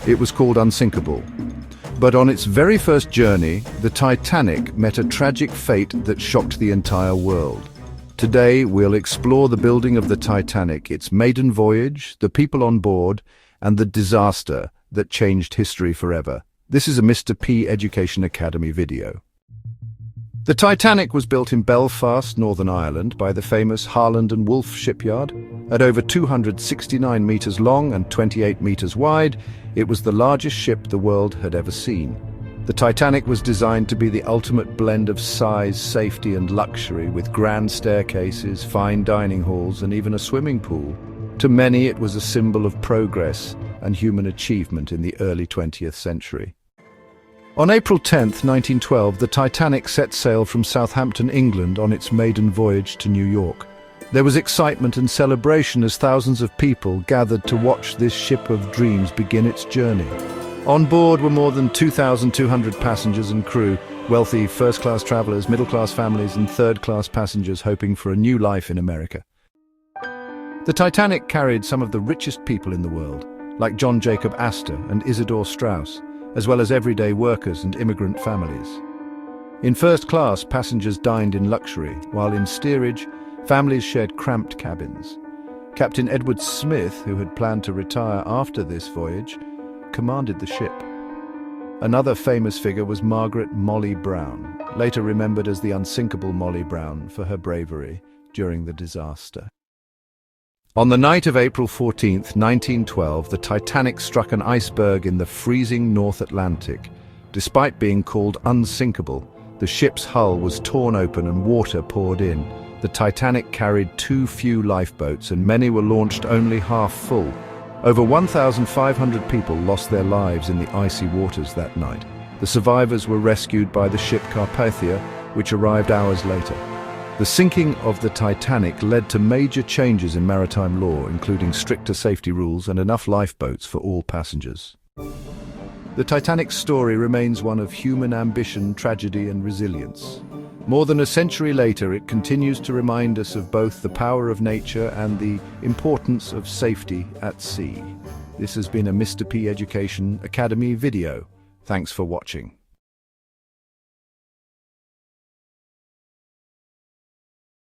It was called Unsinkable. But on its very first journey, the Titanic met a tragic fate that shocked the entire world. Today, we'll explore the building of the Titanic, its maiden voyage, the people on board, and the disaster that changed history forever. This is a Mr. P Education Academy video. The Titanic was built in Belfast, Northern Ireland, by the famous Harland and Wolff shipyard. At over 269 meters long and 28 meters wide, it was the largest ship the world had ever seen. The Titanic was designed to be the ultimate blend of size, safety, and luxury, with grand staircases, fine dining halls, and even a swimming pool. To many, it was a symbol of progress and human achievement in the early 20th century. On April 10, 1912, the Titanic set sail from Southampton, England, on its maiden voyage to New York. There was excitement and celebration as thousands of people gathered to watch this ship of dreams begin its journey. On board were more than 2,200 passengers and crew, wealthy first-class travelers, middle-class families, and third-class passengers hoping for a new life in America. The Titanic carried some of the richest people in the world, like John Jacob Astor and Isidor Straus, as well as everyday workers and immigrant families. In first class, passengers dined in luxury, while in steerage, families shared cramped cabins. Captain Edward Smith, who had planned to retire after this voyage, commanded the ship. Another famous figure was Margaret "Molly" Brown, later remembered as the unsinkable Molly Brown for her bravery during the disaster. On the night of April 14, 1912, the Titanic struck an iceberg in the freezing North Atlantic. Despite being called unsinkable, the ship's hull was torn open and water poured in. The Titanic carried too few lifeboats, and many were launched only half full. Over 1,500 people lost their lives in the icy waters that night. The survivors were rescued by the ship Carpathia, which arrived hours later. The sinking of the Titanic led to major changes in maritime law, including stricter safety rules and enough lifeboats for all passengers. The Titanic's story remains one of human ambition, tragedy, and resilience. More than a century later, it continues to remind us of both the power of nature and the importance of safety at sea. This has been a Mr. P Education Academy video. Thanks for watching.